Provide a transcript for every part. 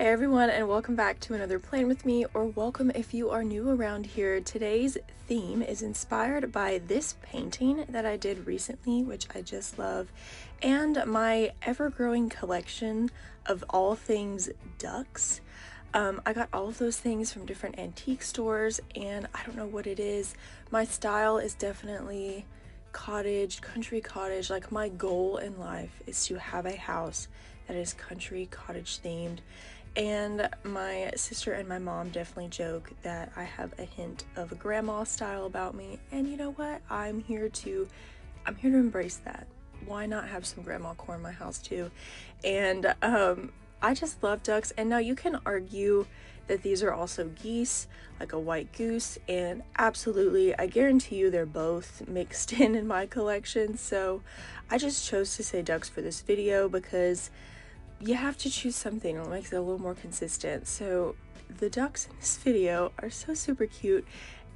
Hey everyone, and welcome back to another Plan With Me, or welcome if you are new around here. Today's theme is inspired by this painting that I did recently, which I just love, and my ever-growing collection of all things ducks. I got all of those things from different antique stores, and I don't know what it is. My style is definitely cottage, country cottage. Like, my goal in life is to have a house that is country cottage themed. And my sister and my mom definitely joke that I have a hint of a grandma style about me, and you know what? I'm here to embrace that. Why not have some grandma core in my house too? And I just love ducks. And now you can argue that these are also geese, like a white goose, and absolutely, I guarantee you they're both mixed in my collection. So I just chose to say ducks for this video because you have to choose something that makes it a little more consistent. So the ducks in this video are so super cute,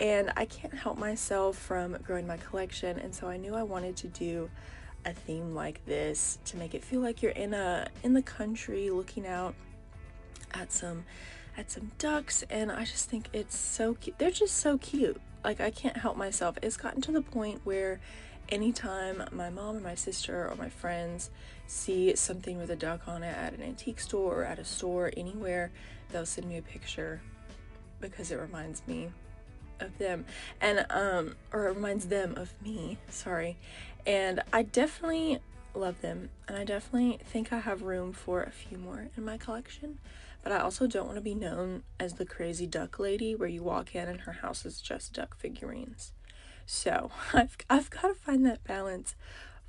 and I can't help myself from growing my collection, and so I knew I wanted to do a theme like this to make it feel like you're in the country looking out at some ducks. And I just think it's so cute. They're just so cute. Like, I can't help myself. It's gotten to the point where anytime my mom or my sister or my friends see something with a duck on it at an antique store or at a store anywhere, they'll send me a picture because it reminds me of them, and or it reminds them of me, sorry. And I definitely love them, and I definitely think I have room for a few more in my collection, but I also don't want to be known as the crazy duck lady where you walk in and her house is just duck figurines. So I've got to find that balance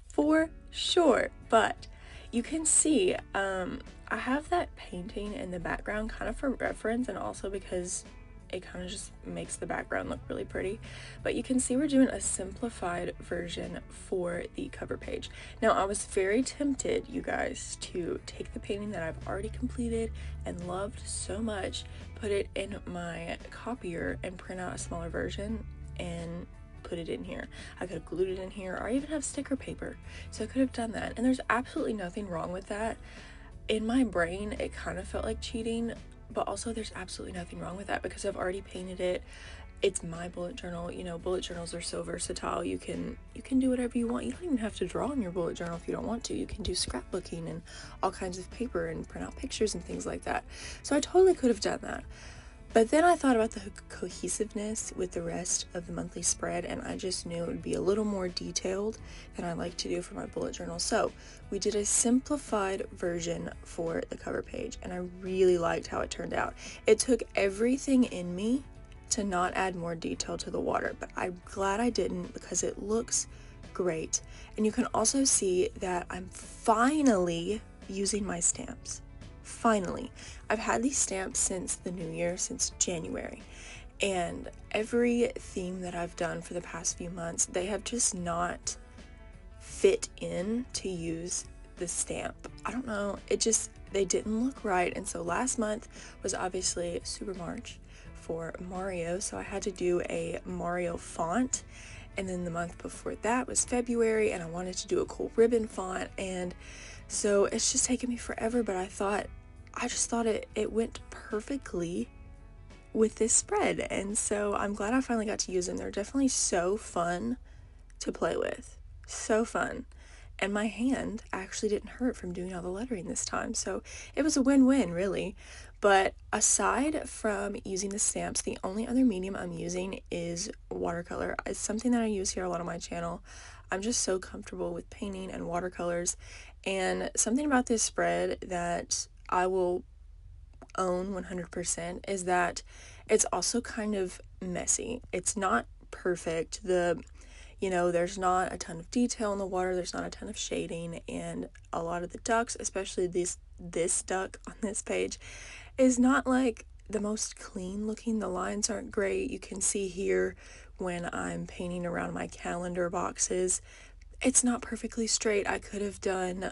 for sure. But you can see I have that painting in the background kind of for reference, and also because it kind of just makes the background look really pretty. But you can see we're doing a simplified version for the cover page. Now, I was very tempted, you guys, to take the painting that I've already completed and loved so much, put it in my copier and print out a smaller version and put it in here. I could have glued it in here, or even have sticker paper, so I could have done that, and there's absolutely nothing wrong with that. In my brain, it kind of felt like cheating, but also there's absolutely nothing wrong with that because I've already painted it. It's my bullet journal. You know, bullet journals are so versatile. You can do whatever you want. You don't even have to draw in your bullet journal if you don't want to. You can do scrapbooking and all kinds of paper and print out pictures and things like that. So I totally could have done that. But then I thought about the cohesiveness with the rest of the monthly spread, and I just knew it would be a little more detailed than I like to do for my bullet journal. So we did a simplified version for the cover page, and I really liked how it turned out. It took everything in me to not add more detail to the water, but I'm glad I didn't because it looks great. And you can also see that I'm finally using my stamps. Finally. I've had these stamps since the new year, since January, and every theme that I've done for the past few months, they have just not fit in to use the stamp. I don't know, they didn't look right. And so last month was obviously Super March for Mario, so I had to do a Mario font, and then the month before that was February, and I wanted to do a cool ribbon font, and so it's just taken me forever. But I just thought it went perfectly with this spread, and so I'm glad I finally got to use them. They're definitely so fun to play with, so fun, and my hand actually didn't hurt from doing all the lettering this time, so it was a win-win, really. But aside from using the stamps, the only other medium I'm using is watercolor. It's something that I use here a lot on my channel. I'm just so comfortable with painting and watercolors, and something about this spread that I will own 100% is that it's also kind of messy. It's not perfect. There's not a ton of detail in the water, there's not a ton of shading, and a lot of the ducks, especially this duck on this page, is not like the most clean looking. The lines aren't great. You can see here when I'm painting around my calendar boxes, it's not perfectly straight. I could have done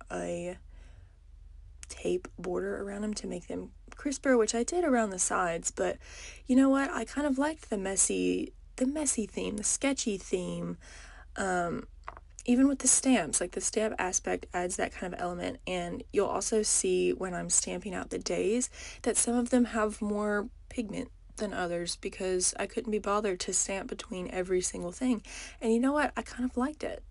a tape border around them to make them crisper, which I did around the sides, but you know what? I kind of liked the messy theme, the sketchy theme, even with the stamps, like the stamp aspect adds that kind of element. And you'll also see when I'm stamping out the days that some of them have more pigment than others because I couldn't be bothered to stamp between every single thing. And you know what? I kind of liked it.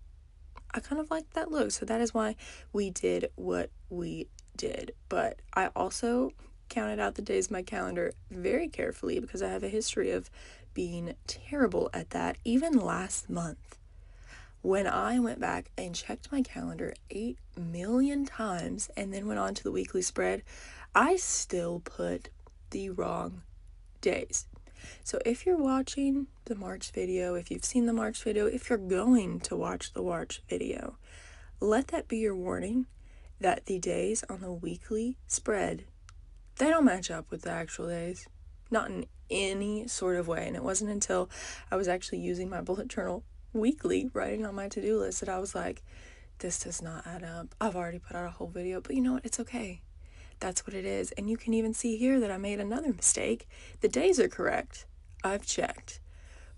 I kind of liked that look. So that is why we did what we did. But I also counted out the days in my calendar very carefully because I have a history of being terrible at that. Even last month, when I went back and checked my calendar 8 million times and then went on to the weekly spread, I still put the wrong days. So if you're watching the March video, if you've seen the March video, if you're going to watch the March video, let that be your warning that the days on the weekly spread, they don't match up with the actual days. Not in any sort of way. And it wasn't until I was actually using my bullet journal weekly, writing on my to-do list, that I was like, this does not add up. I've already put out a whole video, but you know what? It's okay. That's what it is. And you can even see here that I made another mistake. The days are correct. I've checked.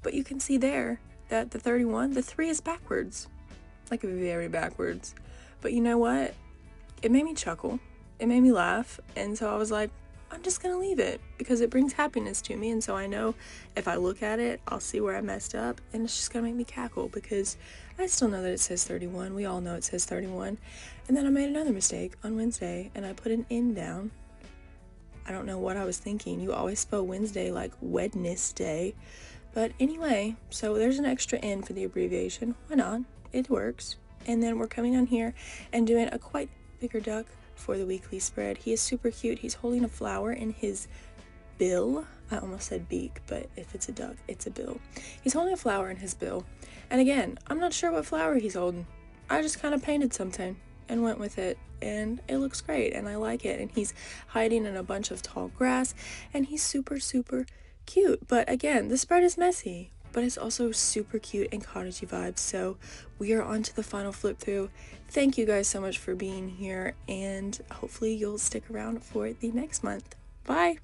But you can see there that the 31, the 3 is backwards. Like very backwards. But you know what? It made me chuckle. It made me laugh. And so I was like, I'm just going to leave it because it brings happiness to me. And so I know if I look at it, I'll see where I messed up. And it's just going to make me cackle because I still know that it says 31. We all know it says 31. And then I made another mistake on Wednesday and I put an N down. I don't know what I was thinking. You always spell Wednesday like Wednesday. But anyway, so there's an extra N for the abbreviation. Why not? It works. And then we're coming on here and doing a quite bigger duck for the weekly spread. He is super cute. He's holding a flower in his bill. I almost said beak, but if it's a duck, it's a bill. He's holding a flower in his bill. And again, I'm not sure what flower he's holding. I just kind of painted something and went with it. And it looks great and I like it. And he's hiding in a bunch of tall grass and he's super, super cute. But again, the spread is messy, but it's also super cute and cottagey vibes. So we are on to the final flip through. Thank you guys so much for being here and hopefully you'll stick around for the next month. Bye!